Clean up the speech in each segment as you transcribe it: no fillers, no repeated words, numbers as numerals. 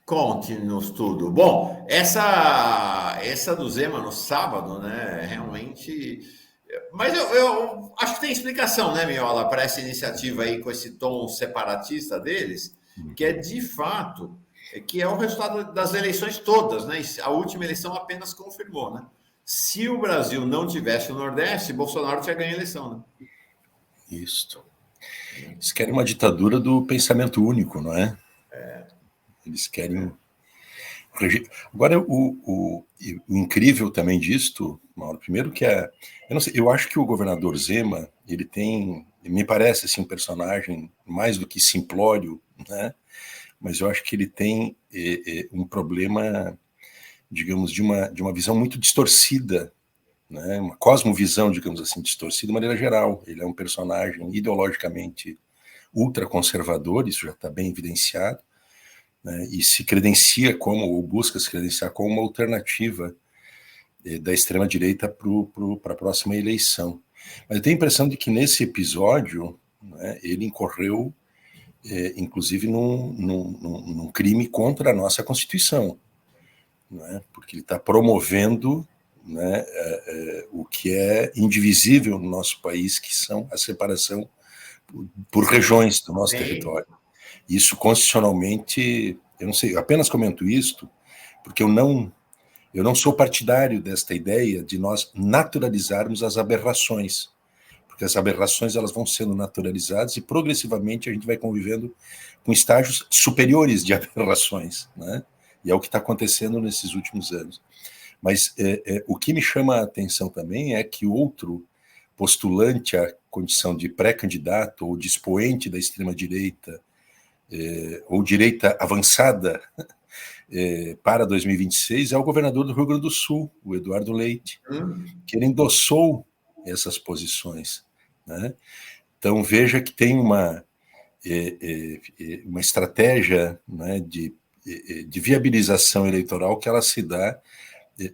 Conte-nos tudo. Bom, essa do Zema no sábado, né? Realmente. Mas eu acho que tem explicação, né, Miola, para essa iniciativa aí com esse tom separatista deles, que é de fato que é o resultado das eleições todas, né? A última eleição apenas confirmou, né? Se o Brasil não tivesse o Nordeste, Bolsonaro tinha ganho a eleição, Isso. Eles querem uma ditadura do pensamento único, não é? Eles querem. Agora, o incrível também disto, Mauro, primeiro que eu não sei, eu acho que o governador Zema, ele tem, me parece assim, um personagem mais do que simplório, né? Mas eu acho que ele tem um problema, digamos, de uma visão muito distorcida, né? Uma cosmovisão, digamos assim, distorcida de maneira geral. Ele é um personagem ideologicamente ultraconservador, isso já está bem evidenciado, né? E se credencia como, ou busca se credenciar como uma alternativa da extrema-direita para a próxima eleição. Mas eu tenho a impressão de que nesse episódio, né, ele incorreu, inclusive, num crime contra a nossa Constituição, né, porque ele está promovendo, né, o que é indivisível no nosso país, que são a separação por regiões do nosso né? território. Isso constitucionalmente, eu não sei, eu apenas comento isto porque eu não sou partidário desta ideia de nós naturalizarmos as aberrações, porque as aberrações elas vão sendo naturalizadas e progressivamente a gente vai convivendo com estágios superiores de aberrações, né? E é o que está acontecendo nesses últimos anos. Mas o que me chama a atenção também é que outro postulante à condição de pré-candidato ou de expoente da extrema-direita ou direita avançada para 2026 é o governador do Rio Grande do Sul, o Eduardo Leite, que ele endossou essas posições, né? Então veja que tem uma estratégia, né, de viabilização eleitoral que ela se dá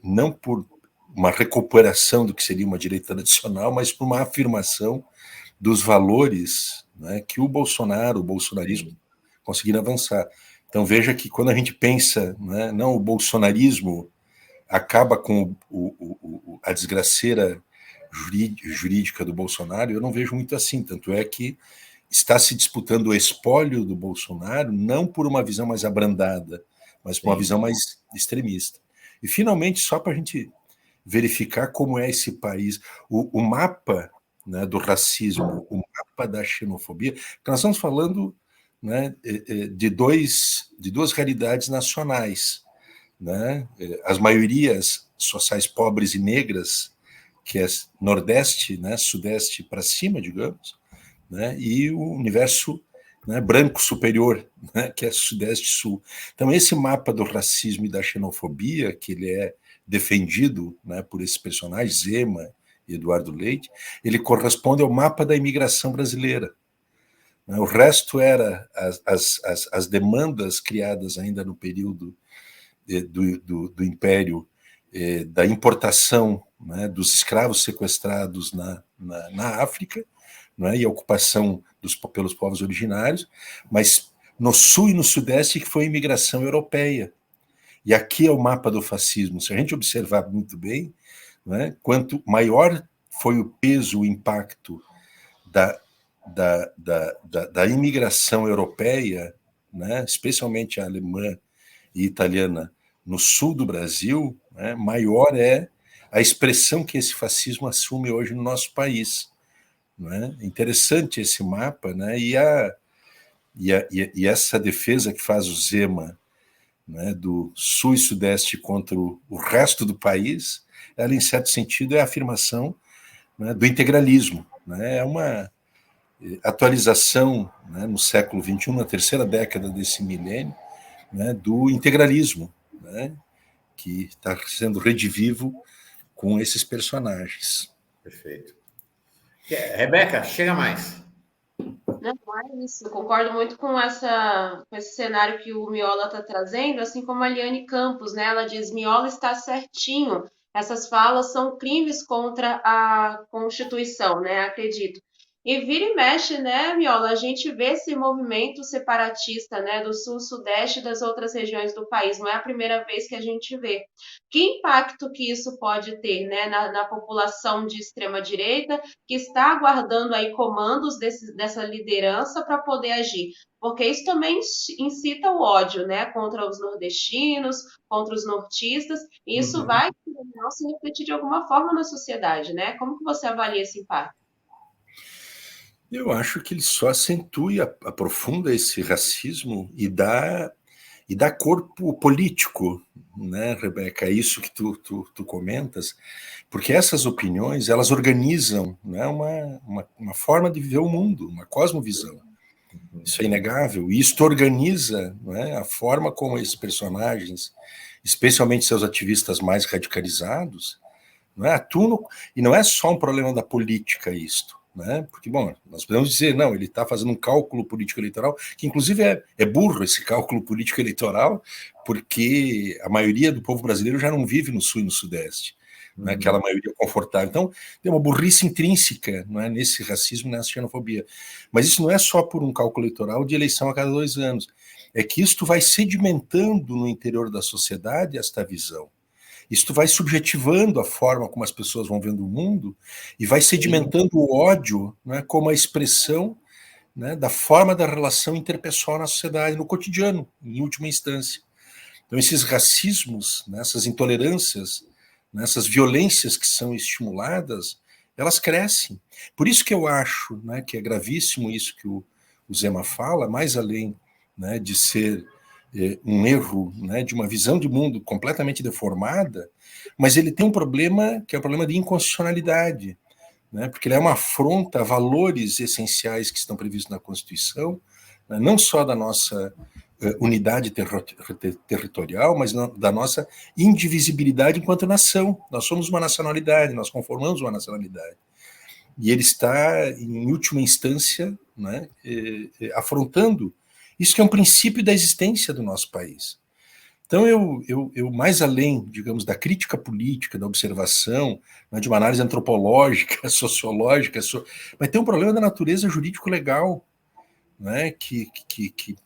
não por uma recuperação do que seria uma direita tradicional, mas por uma afirmação dos valores, né, que o bolsonarismo conseguiram avançar. Então veja que quando a gente pensa, né, não, o bolsonarismo acaba com a desgraceira jurídica do Bolsonaro, eu não vejo muito assim, tanto é que está se disputando o espólio do Bolsonaro não por uma visão mais abrandada, mas por uma visão mais extremista. E finalmente, só para a gente verificar como é esse país, o mapa, né, do racismo, o mapa da xenofobia, porque nós estamos falando, né, de duas realidades nacionais, né? As maiorias sociais pobres e negras, que é Nordeste, né, Sudeste para cima, digamos, né, e o universo, né, branco superior, né, que é Sudeste-Sul. Então, esse mapa do racismo e da xenofobia, que ele é defendido, né, por esses personagens, Zema e Eduardo Leite, ele corresponde ao mapa da imigração brasileira. O resto era as demandas criadas ainda no período do Império, da importação, né, dos escravos sequestrados na África, né, e a ocupação pelos povos originários, mas no Sul e no Sudeste que foi a imigração europeia. E aqui é o mapa do fascismo. Se a gente observar muito bem, né, quanto maior foi o peso, o impacto da imigração europeia, né, especialmente a alemã e italiana, no sul do Brasil, né, maior é a expressão que esse fascismo assume hoje no nosso país. Né? Interessante esse mapa, né? E essa defesa que faz o Zema, né, do sul e sudeste contra o resto do país, ela, em certo sentido, é a afirmação, né, do integralismo. Né? É uma atualização, né, no século XXI, na terceira década desse milênio, né, do integralismo, né, que está sendo redivivo com esses personagens. Perfeito. Rebeca, chega mais. Não, é isso. Eu concordo muito com esse cenário que o Miola está trazendo, assim como a Liane Campos, né? Ela diz: Miola está certinho. Essas falas são crimes contra a Constituição, né? Acredito. E vira e mexe, né, Miola? A gente vê esse movimento separatista, né, do sul-sudeste e das outras regiões do país. Não é a primeira vez que a gente vê. Que impacto que isso pode ter, né, na população de extrema-direita que está aguardando aí comandos dessa liderança para poder agir? Porque isso também incita o ódio, né, contra os nordestinos, contra os nortistas, e isso vai, não, se refletir de alguma forma na sociedade, né? Como que você avalia esse impacto? Eu acho que ele só acentua, aprofunda esse racismo e dá corpo político, né, Rebeca? É isso que tu comentas, porque essas opiniões, elas organizam, né, uma forma de viver o mundo, uma cosmovisão. Isso é inegável. E isto organiza, né, a forma como esses personagens, especialmente seus ativistas mais radicalizados, não é, atuam, e não é só um problema da política isto. Né? Porque, bom, nós podemos dizer, não, ele está fazendo um cálculo político-eleitoral, que inclusive é burro esse cálculo político-eleitoral, porque a maioria do povo brasileiro já não vive no Sul e no Sudeste, né? Aquela maioria confortável. Então, tem uma burrice intrínseca, não é, nesse racismo, nessa xenofobia. Mas isso não é só por um cálculo eleitoral de eleição a cada 2 anos, é que isto vai sedimentando no interior da sociedade esta visão. Isto vai subjetivando a forma como as pessoas vão vendo o mundo e vai sedimentando o ódio, né, como a expressão, né, da forma da relação interpessoal na sociedade, no cotidiano, em última instância. Então, esses racismos, né, essas intolerâncias, né, essas violências que são estimuladas, elas crescem. Por isso que eu acho, né, que é gravíssimo isso que o Zema fala, mais além, né, de ser um erro, né, de uma visão de mundo completamente deformada, mas ele tem um problema que é o problema de inconstitucionalidade, né, porque ele é uma afronta a valores essenciais que estão previstos na Constituição, né, não só da nossa unidade territorial, mas da nossa indivisibilidade enquanto nação. Nós somos uma nacionalidade, nós conformamos uma nacionalidade. E ele está, em última instância, né, afrontando isso que é um princípio da existência do nosso país. Então, eu mais além, digamos, da crítica política, da observação, né, de uma análise antropológica, sociológica, mas tem um problema da natureza jurídico-legal, né, que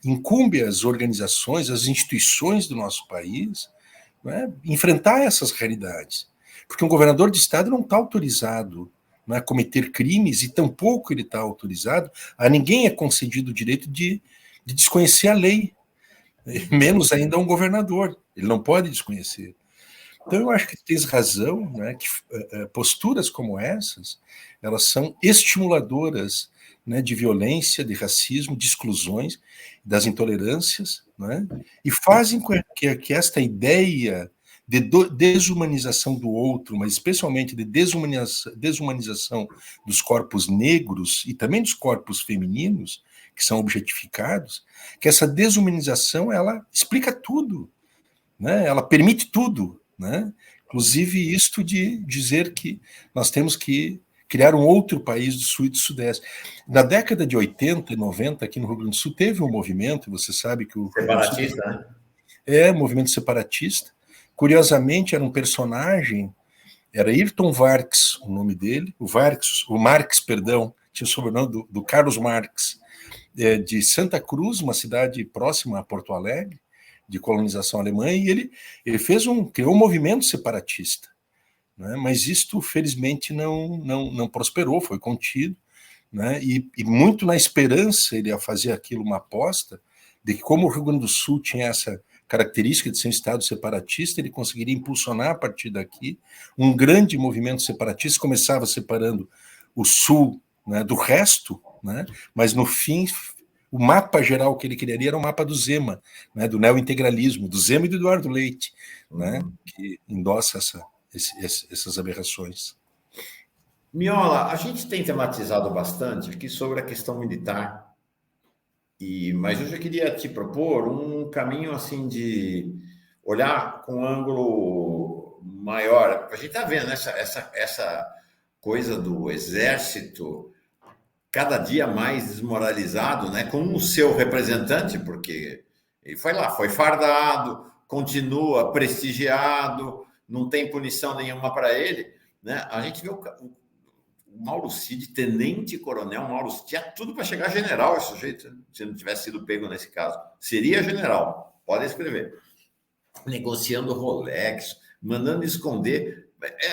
incumbe as organizações, as instituições do nosso país, né, enfrentar essas realidades. Porque um governador de estado não está autorizado, né, a cometer crimes e tampouco ele está autorizado, a ninguém é concedido o direito de desconhecer a lei, menos ainda um governador. Ele não pode desconhecer. Então, eu acho que tens razão, né, que posturas como essas, elas são estimuladoras, né, de violência, de racismo, de exclusões, das intolerâncias, né, e fazem que esta ideia de desumanização do outro, mas especialmente de desumanização dos corpos negros e também dos corpos femininos, que são objetificados, que essa desumanização, ela explica tudo, né? Ela permite tudo, né? Inclusive isto de dizer que nós temos que criar um outro país do Sul e do Sudeste. Na década de 80 e 90, aqui no Rio Grande do Sul, teve um movimento, você sabe que o separatista, né? Movimento separatista. Curiosamente, era um personagem, era Ayrton Vargas, o nome dele, o Marx, perdão, tinha o sobrenome do Carlos Marx, de Santa Cruz, uma cidade próxima a Porto Alegre, de colonização alemã, e ele criou um movimento separatista, né? Mas isto, felizmente, não prosperou, foi contido, né? E muito na esperança, ele ia fazer aquilo uma aposta, de que como o Rio Grande do Sul tinha essa característica de ser um estado separatista, ele conseguiria impulsionar a partir daqui um grande movimento separatista, começava separando o Sul, né, do resto, né, mas no fim o mapa geral que ele criaria era o mapa do Zema, né, do neointegralismo, do Zema e do Eduardo Leite, né, que endossa essas aberrações. Miola, a gente tem tematizado bastante aqui sobre a questão militar, mas hoje eu queria te propor um caminho assim de olhar com um ângulo maior. A gente está vendo essa coisa do exército cada dia mais desmoralizado, né, com o seu representante, porque ele foi lá, foi fardado, continua prestigiado, não tem punição nenhuma para ele, né? A gente vê o Mauro Cid, tenente-coronel Mauro Cid, tinha tudo para chegar a general esse sujeito, se não tivesse sido pego nesse caso. Seria general, pode escrever. Negociando Rolex, mandando esconder...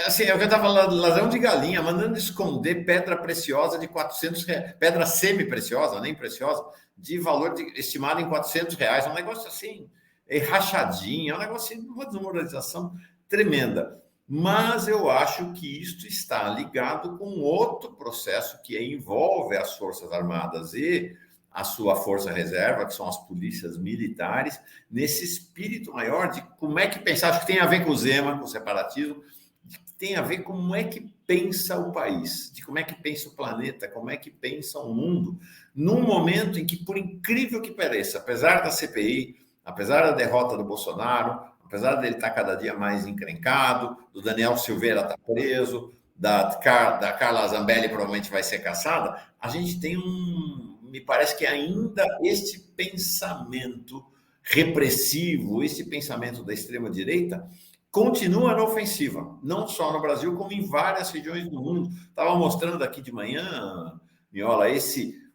assim, é o que eu estava falando, ladrão de galinha, mandando esconder pedra preciosa de R$400, pedra semi-preciosa, nem preciosa, de valor estimado em R$400. Um negócio assim, rachadinho, um negócio assim, uma desmoralização tremenda. Mas eu acho que isto está ligado com outro processo que envolve as Forças Armadas e a sua força reserva, que são as polícias militares, nesse espírito maior de como é que pensar, acho que tem a ver com o Zema, com o separatismo, tem a ver com como é que pensa o país, de como é que pensa o planeta, como é que pensa o mundo, num momento em que, por incrível que pareça, apesar da CPI, apesar da derrota do Bolsonaro, apesar dele estar cada dia mais encrencado, do Daniel Silveira estar preso, da Carla Zambelli provavelmente vai ser caçada, a gente tem me parece que ainda este pensamento repressivo, esse pensamento da extrema-direita, continua na ofensiva, não só no Brasil, como em várias regiões do mundo. Estava mostrando aqui de manhã, Miola,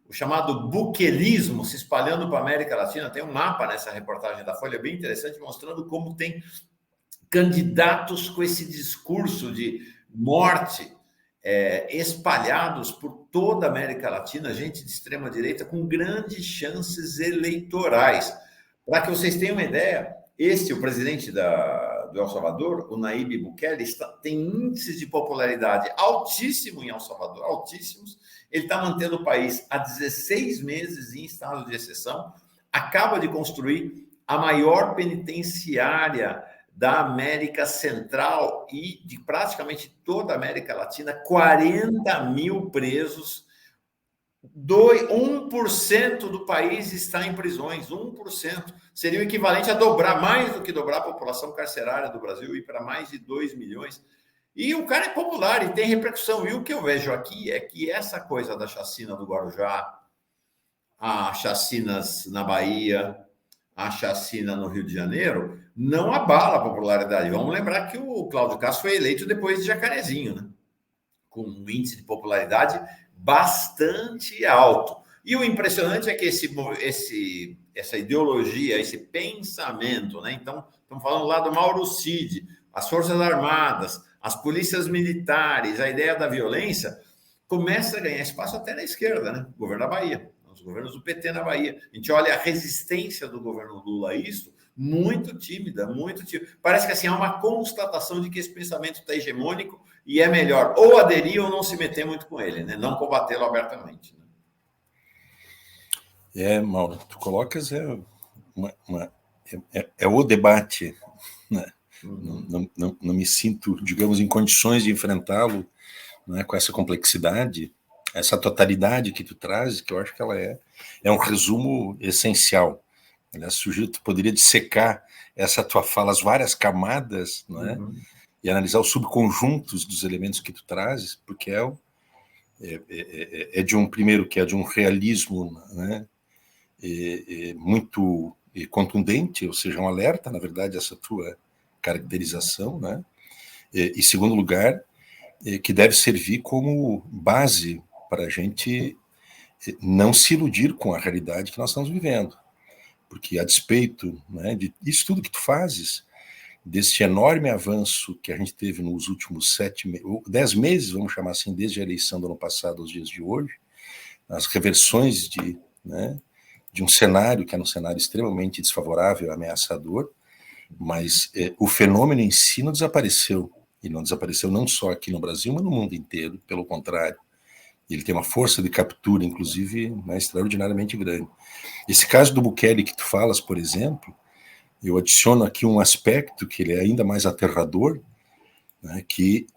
o chamado buquelismo se espalhando para a América Latina. Tem um mapa nessa reportagem da Folha bem interessante, mostrando como tem candidatos com esse discurso de morte espalhados por toda a América Latina, gente de extrema-direita com grandes chances eleitorais. Para que vocês tenham uma ideia, o presidente do El Salvador, o Nayib Bukele, tem índices de popularidade altíssimo em El Salvador, altíssimos. Ele está mantendo o país há 16 meses em estado de exceção, acaba de construir a maior penitenciária da América Central e de praticamente toda a América Latina, 40 mil presos, 1% do país está em prisões, 1%. Seria o equivalente a dobrar, mais do que dobrar a população carcerária do Brasil, ir para mais de 2 milhões. E o cara é popular e tem repercussão. E o que eu vejo aqui é que essa coisa da chacina do Guarujá, as chacinas na Bahia, a chacina no Rio de Janeiro, não abala a popularidade. Vamos lembrar que o Cláudio Castro foi eleito depois de Jacarezinho, né? Com um índice de popularidade bastante alto. E o impressionante é que essa ideologia, esse pensamento, né? Então, estamos falando lá do Mauro Cid, as Forças Armadas, as polícias militares, a ideia da violência, começa a ganhar espaço até na esquerda, né? O governo da Bahia, os governos do PT na Bahia. A gente olha a resistência do governo Lula a isso, muito tímida, muito tímida. Parece que assim, há uma constatação de que esse pensamento está hegemônico e é melhor ou aderir ou não se meter muito com ele, né? Não combatê-lo abertamente. Né? Mauro, tu colocas o debate, né? Não me sinto, digamos, em condições de enfrentá-lo, né, com essa complexidade, essa totalidade que tu traz, que eu acho que ela é um resumo essencial. Aliás, sujeito poderia dissecar essa tua fala, as várias camadas, né, e analisar os subconjuntos dos elementos que tu trazes, porque de um primeiro, que é de um realismo, né, muito contundente, ou seja, um alerta, na verdade, essa tua caracterização, né? E segundo lugar, que deve servir como base para a gente não se iludir com a realidade que nós estamos vivendo, porque a despeito, né, de isso tudo que tu fazes, desse enorme avanço que a gente teve nos últimos 10 meses, vamos chamar assim, desde a eleição do ano passado aos dias de hoje, as reversões de um cenário que era um cenário extremamente desfavorável, ameaçador, mas o fenômeno em si não desapareceu, e não desapareceu não só aqui no Brasil, mas no mundo inteiro, pelo contrário. Ele tem uma força de captura, inclusive, extraordinariamente grande. Esse caso do Bukele que tu falas, por exemplo, eu adiciono aqui um aspecto que ele é ainda mais aterrador, né, que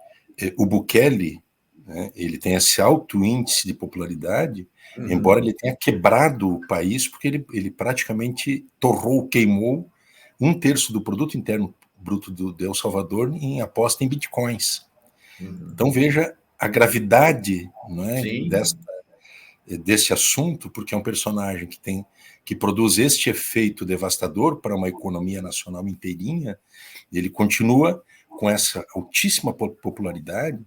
o Bukele, né, ele tem esse alto índice de popularidade, embora ele tenha quebrado o país, porque ele praticamente queimou 1/3 do produto interno bruto de El Salvador em aposta em bitcoins. Então veja a gravidade, não é, desse assunto, porque é um personagem que produz este efeito devastador para uma economia nacional inteirinha. Ele continua com essa altíssima popularidade,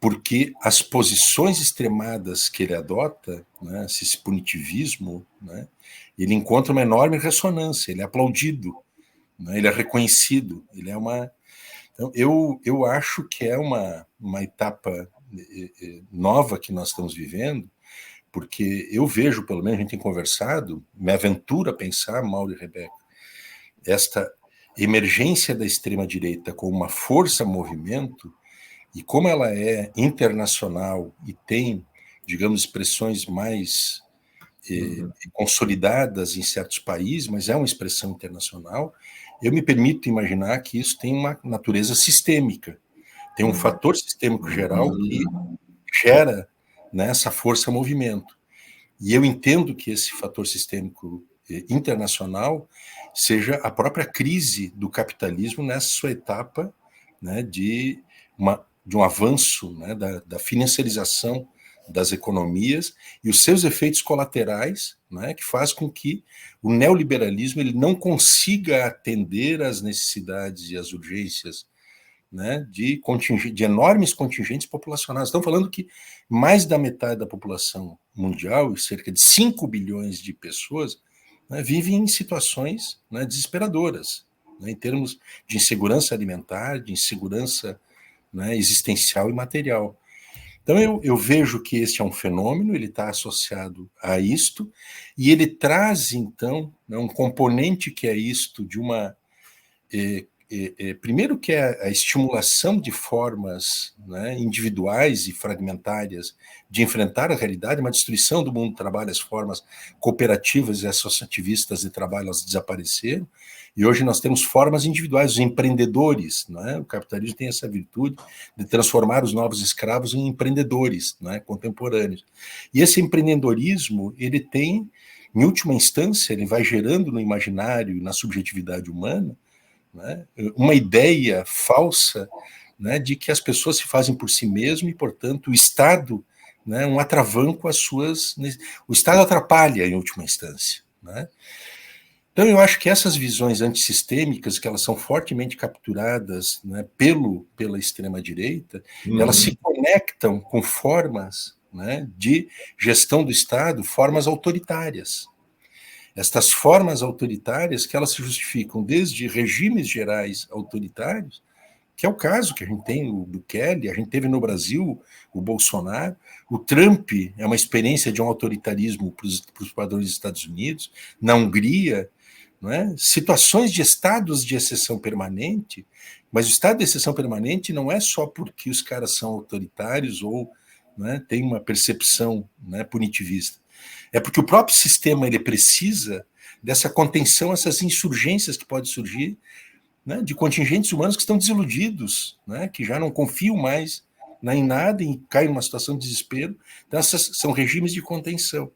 porque as posições extremadas que ele adota, né, esse punitivismo, né, ele encontra uma enorme ressonância, ele é aplaudido, né, ele é reconhecido, ele é uma... Então, eu acho que é uma etapa nova que nós estamos vivendo, porque eu vejo, pelo menos a gente tem conversado, me aventuro a pensar, Mauro e Rebeca, esta emergência da extrema-direita como uma força-movimento, e como ela é internacional e tem, digamos, expressões mais consolidadas em certos países, mas é uma expressão internacional, eu me permito imaginar que isso tem uma natureza sistêmica, tem um fator sistêmico geral que gera, né, essa força-movimento. E eu entendo que esse fator sistêmico internacional seja a própria crise do capitalismo nessa sua etapa, né, de um avanço, né, da financiarização das economias e os seus efeitos colaterais, né, que faz com que o neoliberalismo ele não consiga atender às necessidades e às urgências, né, de enormes contingentes populacionais. Estamos falando que mais da metade da população mundial, cerca de 5 bilhões de pessoas, né, vivem em situações, né, desesperadoras, né, em termos de insegurança alimentar, de insegurança, né, existencial e material. Então, eu vejo que este é um fenômeno, ele está associado a isto, e ele traz, então, né, um componente que é isto de uma... primeiro que é a estimulação de formas, né, individuais e fragmentárias de enfrentar a realidade, uma destruição do mundo do trabalho, as formas cooperativas e associativistas de trabalho elas desapareceram, e hoje nós temos formas individuais, os empreendedores, né, o capitalismo tem essa virtude de transformar os novos escravos em empreendedores, né, contemporâneos. E esse empreendedorismo, ele tem, em última instância, ele vai gerando no imaginário e na subjetividade humana, né, uma ideia falsa, né, de que as pessoas se fazem por si mesmas e, portanto, o Estado, né, um atravanco às suas... O Estado atrapalha, em última instância. Né? Então, eu acho que essas visões antissistêmicas, que elas são fortemente capturadas, né, pela extrema-direita, elas se conectam com formas, né, de gestão do Estado, formas autoritárias. Estas formas autoritárias que elas se justificam desde regimes gerais autoritários, que é o caso que a gente tem o Bukele, a gente teve no Brasil o Bolsonaro, o Trump é uma experiência de um autoritarismo para os padrões dos Estados Unidos, na Hungria, não é? Situações de estados de exceção permanente, mas o estado de exceção permanente não é só porque os caras são autoritários ou, né, tem uma percepção, né, punitivista. É porque o próprio sistema ele precisa dessa contenção, essas insurgências que podem surgir, né, de contingentes humanos que estão desiludidos, né, que já não confiam mais, né, em nada e caem numa situação de desespero. Então, essas são regimes de contenção.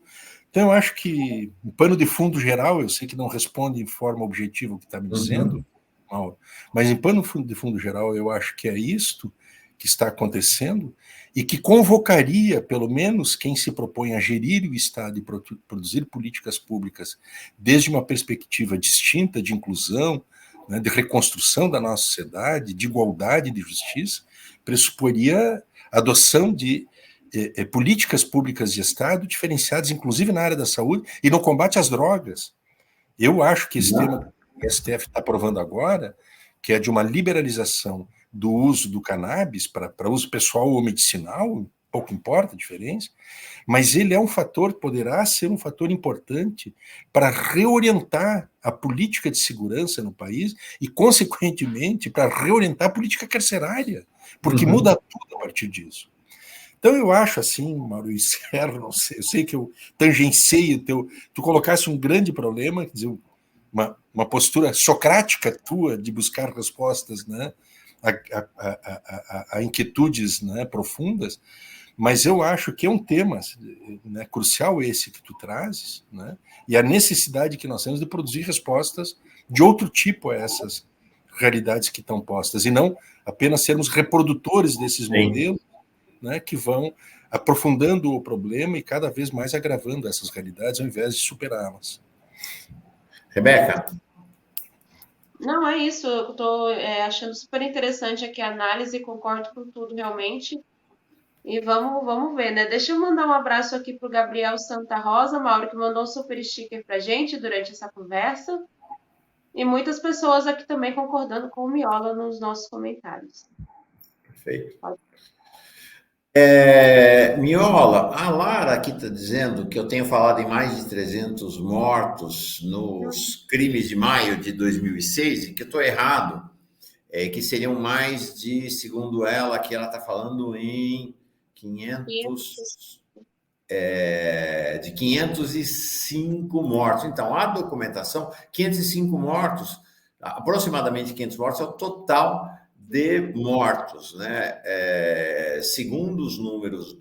Então, eu acho que, em pano de fundo geral, eu sei que não responde em forma objetiva o que está me dizendo, Mauro, mas em pano de fundo geral, eu acho que é isto que está acontecendo e que convocaria, pelo menos, quem se propõe a gerir o Estado e produzir políticas públicas desde uma perspectiva distinta de inclusão, né, de reconstrução da nossa sociedade, de igualdade e de justiça, pressuporia a adoção de políticas públicas de Estado diferenciadas, inclusive na área da saúde e no combate às drogas. Eu acho que esse tema que o STF está aprovando agora, que é de uma liberalização do uso do cannabis para uso pessoal ou medicinal, pouco importa a diferença, mas ele é um fator, poderá ser um fator importante para reorientar a política de segurança no país e, consequentemente, para reorientar a política carcerária, porque muda tudo a partir disso. Então, eu acho assim, Maurício, não sei, eu sei que eu tangenciei tu colocasse um grande problema, quer dizer, uma postura socrática tua de buscar respostas, né, a inquietudes, né, profundas, mas eu acho que é um tema, né, crucial esse que tu trazes, né, e a necessidade que nós temos de produzir respostas de outro tipo a essas realidades que estão postas, e não apenas sermos reprodutores desses modelos, né, que vão aprofundando o problema e cada vez mais agravando essas realidades ao invés de superá-las. Rebeca? Não, é isso. Eu estou achando super interessante aqui a análise, concordo com tudo realmente. E vamos ver, né? Deixa eu mandar um abraço aqui para o Gabriel Santa Rosa, Mauro, que mandou um super sticker para gente durante essa conversa. E muitas pessoas aqui também concordando com o Miola nos nossos comentários. Perfeito. Miola, a Lara aqui está dizendo que eu tenho falado em mais de 300 mortos nos crimes de maio de 2006 e que eu estou errado, que seriam mais de, segundo ela, que ela está falando em 505 mortos. Então, a documentação, 505 mortos, aproximadamente 500 mortos, é o total de mortos, né? Segundo os números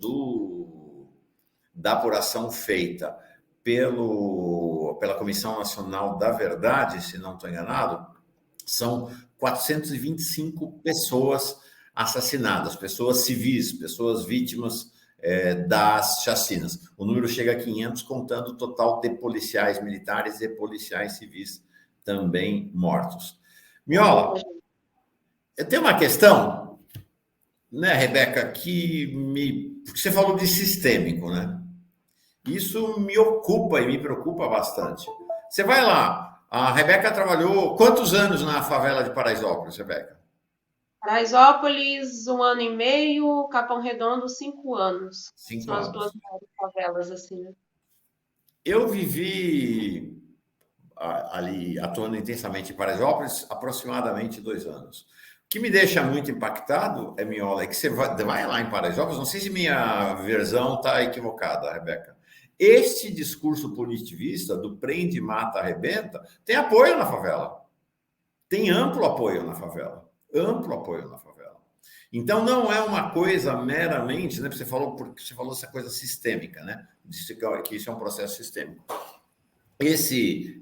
da apuração feita pela Comissão Nacional da Verdade, se não estou enganado, são 425 pessoas assassinadas, pessoas civis, pessoas vítimas das chacinas. O número chega a 500, contando o total de policiais militares e policiais civis também mortos. Miola, eu tenho uma questão, né, Rebeca, porque você falou de sistêmico, né? Isso me ocupa e me preocupa bastante. Você vai lá, a Rebeca trabalhou quantos anos na favela de Paraisópolis, Rebeca? Paraisópolis, 1 ano e meio, Capão Redondo, 5 anos. 5 São as anos. duas favelas, assim, né? Eu vivi ali atuando intensamente em Paraisópolis aproximadamente 2 anos. O que me deixa muito impactado, Miola, é que você vai lá em Paraisópolis, não sei se minha versão está equivocada, Rebeca. Este discurso punitivista do prende, mata, arrebenta, tem apoio na favela. Tem amplo apoio na favela. Amplo apoio na favela. Então, não é uma coisa meramente, né? Você falou essa coisa sistêmica, né? Que isso é um processo sistêmico.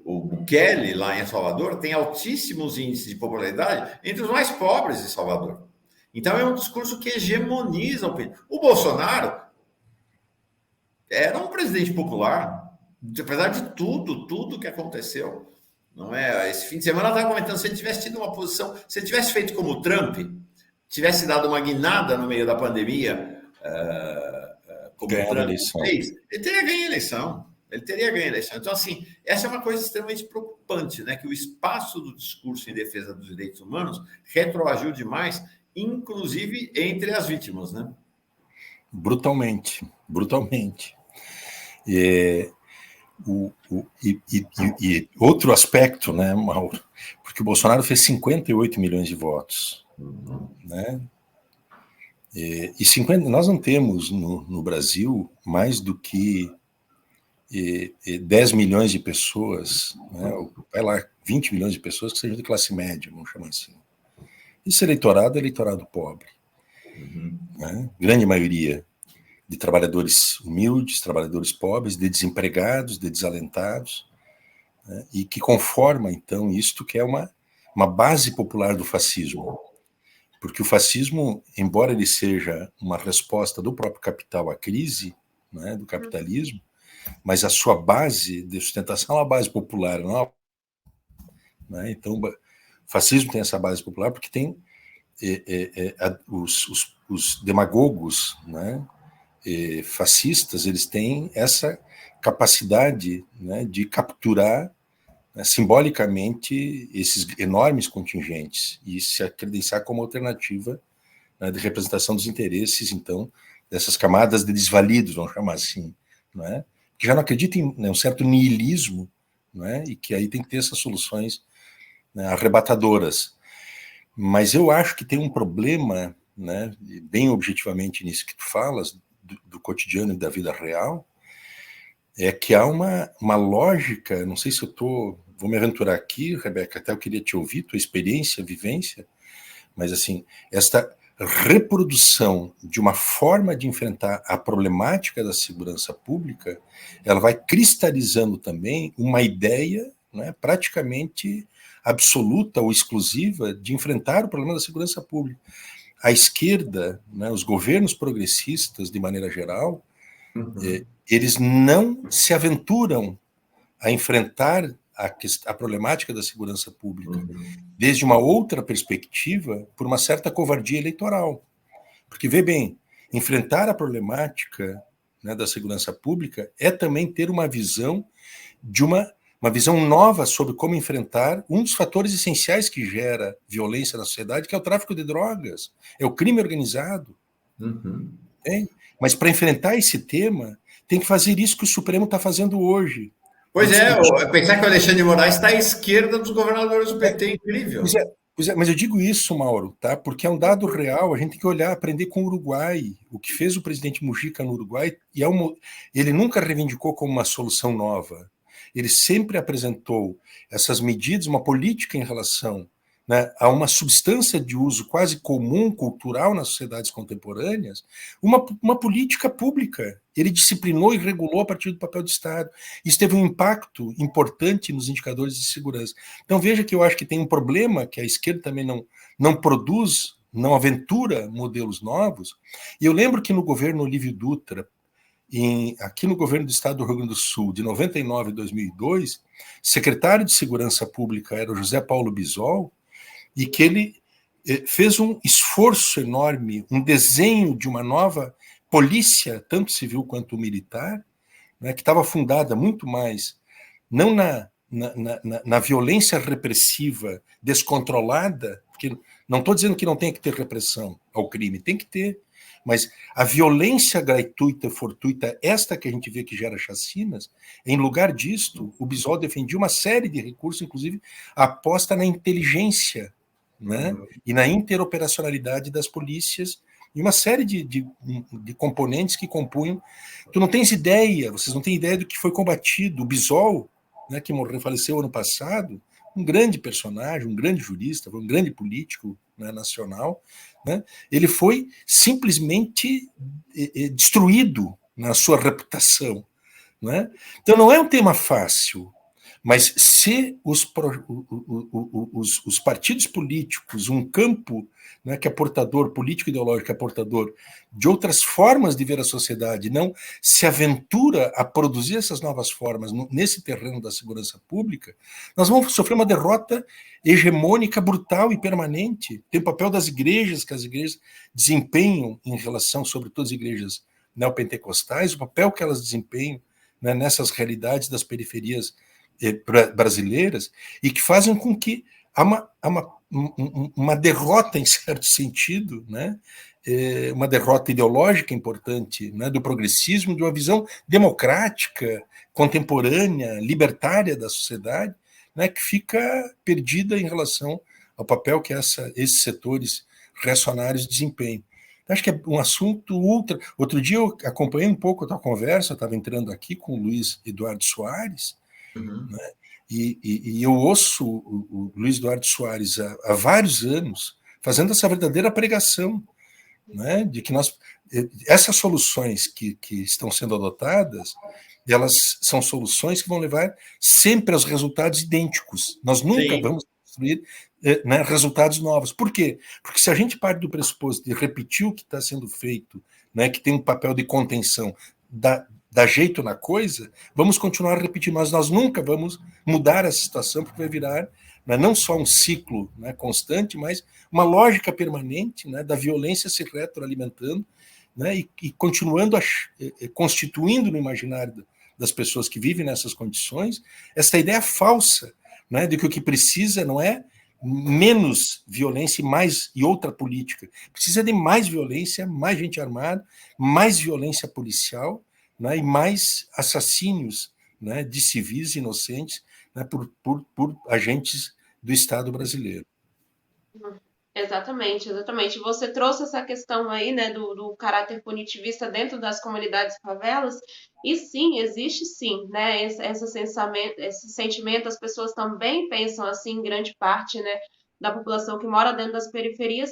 O Kelly, lá em Salvador, tem altíssimos índices de popularidade entre os mais pobres de Salvador. Então, é um discurso que hegemoniza o opinião. O Bolsonaro era um presidente popular, apesar de tudo que aconteceu. Não é? Esse fim de semana eu estava comentando, se ele tivesse tido uma posição, se ele tivesse feito como o Trump, tivesse dado uma guinada no meio da pandemia, como o Trump fez, ele teria ganho a eleição. Ele teria ganho a eleição. Então, assim, essa é uma coisa extremamente preocupante, né? Que o espaço do discurso em defesa dos direitos humanos retroagiu demais, inclusive entre as vítimas, né? Brutalmente. E outro aspecto, né, Mauro, porque o Bolsonaro fez 58 milhões de votos, né? E 50, nós não temos no Brasil mais do que 10 milhões de pessoas, né, vai lá, 20 milhões de pessoas que sejam de classe média, vamos chamar assim. Esse eleitorado é eleitorado pobre, né? Grande maioria de trabalhadores humildes, trabalhadores pobres, de desempregados, de desalentados, né, e que conforma, então, isto que é uma base popular do fascismo. Porque o fascismo, embora ele seja uma resposta do próprio capital à crise, né, do capitalismo, mas a sua base de sustentação é uma base popular, não é? Né? Então, o fascismo tem essa base popular porque tem os demagogos, né, fascistas, eles têm essa capacidade, né, de capturar, né, simbolicamente esses enormes contingentes e se credenciar como alternativa, né, de representação dos interesses, então, dessas camadas de desvalidos, vamos chamar assim, não é? Que já não acreditam em, né, um certo niilismo, não é? E que aí tem que ter essas soluções, né, arrebatadoras. Mas eu acho que tem um problema, né, bem objetivamente nisso que tu falas, do cotidiano e da vida real, é que há uma lógica, não sei se vou me aventurar aqui, Rebeca, até eu queria te ouvir, tua experiência, vivência, mas assim, esta reprodução de uma forma de enfrentar a problemática da segurança pública, ela vai cristalizando também uma ideia, né, praticamente absoluta ou exclusiva de enfrentar o problema da segurança pública. A esquerda, né, os governos progressistas, de maneira geral, eles não se aventuram a enfrentar a problemática da segurança pública desde uma outra perspectiva, por uma certa covardia eleitoral. Porque, vê bem, Enfrentar a problemática, né, da segurança pública é também ter uma visão de uma visão nova sobre como enfrentar um dos fatores essenciais que gera violência na sociedade, que é o tráfico de drogas, é o crime organizado. Uhum. Mas para enfrentar esse tema, tem que fazer isso que o Supremo está fazendo hoje. Pois é, pensar que o Alexandre de Moraes está à esquerda dos governadores do PT, incrível. Pois é, mas eu digo isso, Mauro, tá? Porque é um dado real, a gente tem que olhar, aprender com o Uruguai. O que fez o presidente Mujica no Uruguai, ele nunca reivindicou como uma solução nova. Ele sempre apresentou essas medidas, uma política em relação, né, a uma substância de uso quase comum, cultural nas sociedades contemporâneas, uma política pública. Ele disciplinou e regulou a partir do papel do Estado. Isso teve um impacto importante nos indicadores de segurança. Então veja que eu acho que tem um problema que a esquerda também não produz, não aventura modelos novos. E eu lembro que no governo Olívio Dutra, aqui no governo do estado do Rio Grande do Sul, de 99 a 2002, secretário de Segurança Pública era o José Paulo Bisol, e que ele fez um esforço enorme, um desenho de uma nova polícia, tanto civil quanto militar, né, que estava fundada muito mais, não na violência repressiva descontrolada, porque não estou dizendo que não tem que ter repressão ao crime, tem que ter, mas a violência gratuita, fortuita, esta que a gente vê que gera chacinas, em lugar disto, o Bisol defendia uma série de recursos, inclusive a aposta na inteligência, né, e na interoperacionalidade das polícias, e uma série de componentes que compunham. Tu não tens ideia, vocês não têm ideia do que foi combatido. O Bisol, né, que faleceu ano passado, um grande personagem, um grande jurista, um grande político, né, nacional, né, ele foi simplesmente destruído na sua reputação. Né? Então não é um tema fácil, mas se os partidos políticos, um campo, né, que é portador, político ideológico, que é portador de outras formas de ver a sociedade, não se aventura a produzir essas novas formas nesse terreno da segurança pública, nós vamos sofrer uma derrota hegemônica, brutal e permanente. Tem o papel das igrejas, que as igrejas desempenham em relação, sobretudo as igrejas neopentecostais, o papel que elas desempenham, né, nessas realidades das periferias brasileiras, e que fazem com que há uma derrota, em certo sentido, né? Uma derrota ideológica importante, né, do progressismo, de uma visão democrática, contemporânea, libertária da sociedade, né, que fica perdida em relação ao papel que esses setores reacionários desempenham. Acho que é um assunto ultra. Outro dia eu acompanhei um pouco a tua conversa, eu estava entrando aqui com o Luiz Eduardo Soares, né? E eu ouço o Luiz Eduardo Soares há vários anos fazendo essa verdadeira pregação, né, de que essas soluções que estão sendo adotadas, elas são soluções que vão levar sempre aos resultados idênticos. Nós nunca vamos construir, né, resultados novos. Por quê? Porque se a gente parte do pressuposto de repetir o que está sendo feito, né, que tem um papel de contenção, dá jeito na coisa, vamos continuar repetindo, mas nós nunca vamos mudar essa situação, porque vai virar, né, não só um ciclo, né, constante, mas uma lógica permanente, né, da violência se retroalimentando, né, e continuando constituindo no imaginário das pessoas que vivem nessas condições essa ideia falsa, né, de que o que precisa não é menos violência e outra política, precisa de mais violência, mais gente armada, mais violência policial, né, e mais assassínios, né, de civis inocentes, né, por agentes do Estado brasileiro. Exatamente, exatamente. Você trouxe essa questão aí, né, do caráter punitivista dentro das comunidades favelas, e sim, existe sim, né, esse sentimento, as pessoas também pensam assim, em grande parte, né, da população que mora dentro das periferias,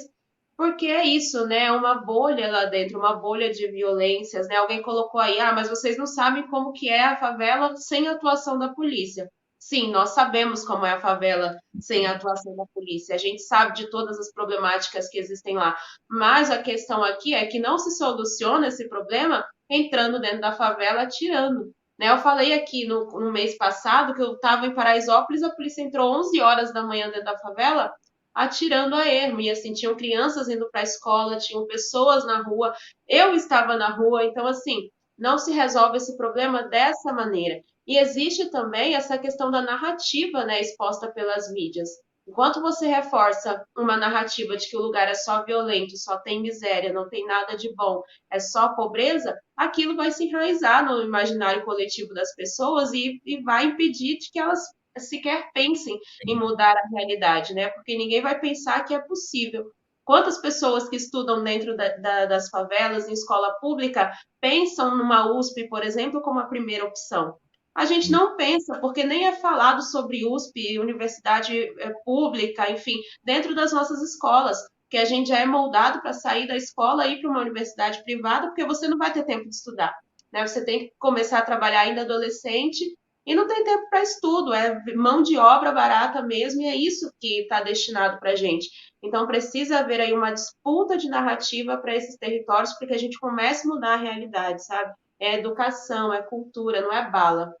porque é isso, né, é uma bolha lá dentro, uma bolha de violências, né, alguém colocou aí, mas vocês não sabem como que é a favela sem a atuação da polícia. Sim, nós sabemos como é a favela sem a atuação da polícia. A gente sabe de todas as problemáticas que existem lá. Mas a questão aqui é que não se soluciona esse problema entrando dentro da favela atirando. Né? Eu falei aqui no mês passado que eu estava em Paraisópolis, a polícia entrou 11 horas da manhã dentro da favela atirando a ermo. E assim, tinham crianças indo para a escola, tinham pessoas na rua, eu estava na rua, então assim, não se resolve esse problema dessa maneira. E existe também essa questão da narrativa, né, exposta pelas mídias. Enquanto você reforça uma narrativa de que o lugar é só violento, só tem miséria, não tem nada de bom, é só pobreza, aquilo vai se enraizar no imaginário coletivo das pessoas e vai impedir de que elas sequer pensem em mudar a realidade, né? Porque ninguém vai pensar que é possível. Quantas pessoas que estudam dentro das favelas, em escola pública, pensam numa USP, por exemplo, como a primeira opção? A gente não pensa, porque nem é falado sobre USP, universidade pública, enfim, dentro das nossas escolas, que a gente já é moldado para sair da escola e ir para uma universidade privada, porque você não vai ter tempo de estudar, né? Você tem que começar a trabalhar ainda adolescente e não tem tempo para estudo, é mão de obra barata mesmo, e é isso que está destinado para a gente. Então, precisa haver aí uma disputa de narrativa para esses territórios, para que a gente comece a mudar a realidade, sabe? É educação, é cultura, não é bala,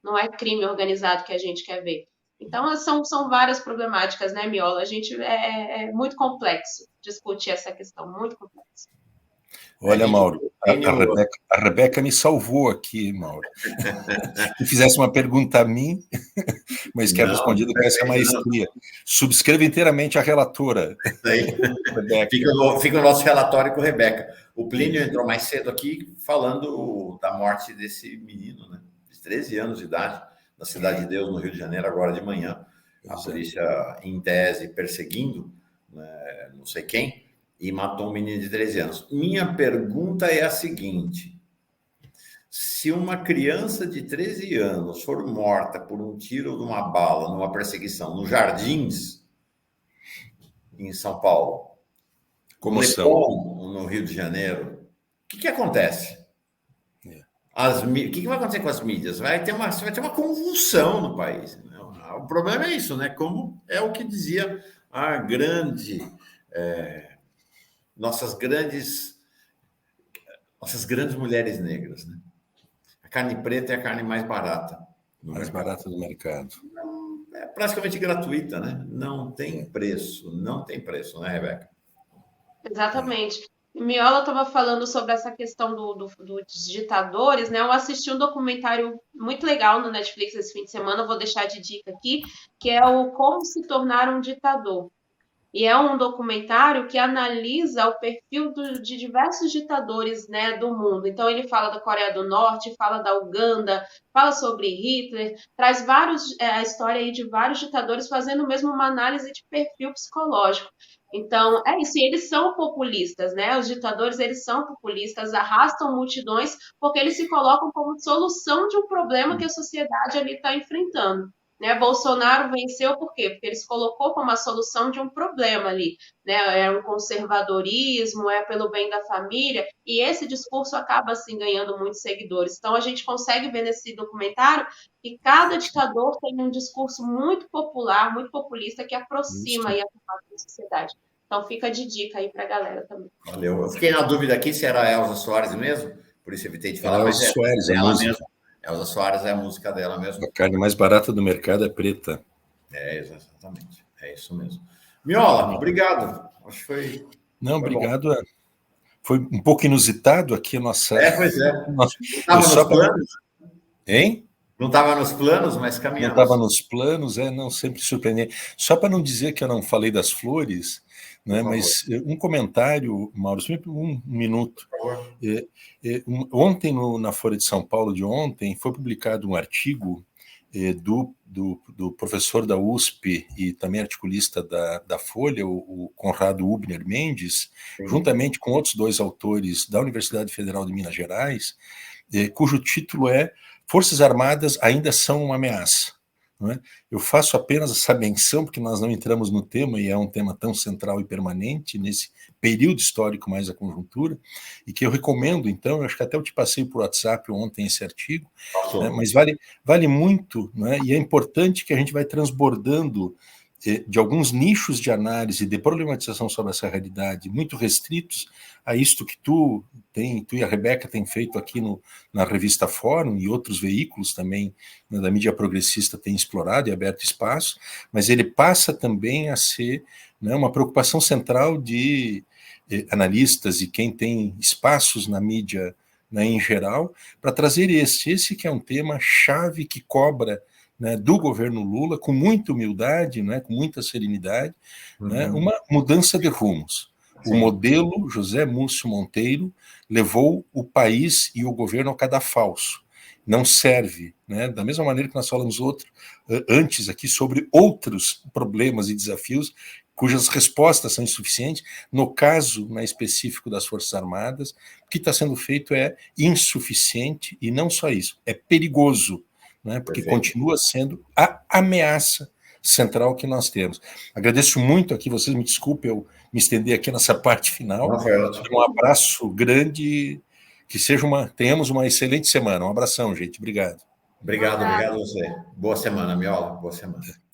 não é crime organizado que a gente quer ver. Então, são várias problemáticas, né, Miola? A gente é muito complexo discutir essa questão, muito complexo. Olha, Mauro, a Rebeca me salvou aqui, Mauro. Se fizesse uma pergunta a mim, mas quer respondida com essa maestria. Subscreva inteiramente a relatora. Fica o nosso relatório com a Rebeca. O Plínio entrou mais cedo aqui falando da morte desse menino, né? De 13 anos de idade, na Cidade de Deus, no Rio de Janeiro, agora de manhã. A polícia, em tese, perseguindo, né, não sei quem, e matou um menino de 13 anos. Minha pergunta é a seguinte: se uma criança de 13 anos for morta por um tiro de uma bala numa perseguição nos Jardins, em São Paulo, como Leblon, no Rio de Janeiro, o que acontece? O que vai acontecer com as mídias? Vai ter uma convulsão no país. Né? O problema é isso, né? Como é o que dizia a nossas grandes mulheres negras, né? A carne preta é a carne mais barata. Mais barata do mercado. É praticamente gratuita, né? Não tem preço, né, Rebeca? Exatamente. Miola estava falando sobre essa questão dos ditadores, né? Eu assisti um documentário muito legal no Netflix esse fim de semana, vou deixar de dica aqui, que é o Como se tornar um ditador. E é um documentário que analisa o perfil de diversos ditadores, né, do mundo. Então, ele fala da Coreia do Norte, fala da Uganda, fala sobre Hitler, traz a história aí de vários ditadores, fazendo mesmo uma análise de perfil psicológico. Então, é isso. E eles são populistas, né? Os ditadores, eles são populistas, arrastam multidões, porque eles se colocam como solução de um problema que a sociedade ali está enfrentando. Né, Bolsonaro venceu por quê? Porque ele se colocou como a solução de um problema ali, né? É um conservadorismo, é pelo bem da família, e esse discurso acaba assim ganhando muitos seguidores. Então a gente consegue ver nesse documentário que cada ditador tem um discurso muito popular, muito populista, que aproxima aí a sociedade. Então fica de dica aí para a galera também. Valeu. Eu fiquei na dúvida aqui se era a Elza Soares mesmo, por isso evitei de falar. Elza Soares, ela mesmo. Elza Soares é a música dela mesmo. A carne mais barata do mercado é preta. É, exatamente. É isso mesmo. Miola, obrigado. Acho que foi. Não, obrigado. Foi um pouco inusitado aqui a nossa. Pois é. Não estava nos planos? Hein? Não estava nos planos, mas caminhamos. Não estava nos planos, não, sempre surpreendente. Só para não dizer que eu não falei das flores, né, mas um comentário, Mauro, um minuto. Ontem, na Folha de São Paulo de ontem, foi publicado um artigo do professor da USP e também articulista da Folha, o Conrado Hubner Mendes, juntamente com outros 2 autores da Universidade Federal de Minas Gerais, cujo título é Forças Armadas ainda são uma ameaça. Não é? Eu faço apenas essa menção, porque nós não entramos no tema, e é um tema tão central e permanente nesse período histórico mais a conjuntura, e que eu recomendo, então, eu acho que até eu te passei por WhatsApp ontem esse artigo, né, mas vale muito, né, e é importante que a gente vai transbordando de alguns nichos de análise de problematização sobre essa realidade muito restritos a isto que tu e a Rebeca têm feito aqui na revista Fórum e outros veículos também, né, da mídia progressista têm explorado e aberto espaço, mas ele passa também a ser, né, uma preocupação central de analistas e quem tem espaços na mídia, né, em geral, para trazer esse que é um tema chave que cobra, né, do governo Lula, com muita humildade, né, com muita serenidade, né, uma mudança de rumos. O modelo José Múcio Monteiro levou o país e o governo ao cadafalso. Não serve, né, da mesma maneira que nós falamos antes aqui sobre outros problemas e desafios cujas respostas são insuficientes. No caso, né, específico das Forças Armadas, o que está sendo feito é insuficiente e não só isso, é perigoso, né, porque continua sendo a ameaça central que nós temos. Agradeço muito aqui, vocês me desculpem eu me estender aqui nessa parte final. Um abraço grande, que tenhamos uma excelente semana. Um abração, gente. Obrigado. Obrigado a você. Boa semana, Miola. Boa semana.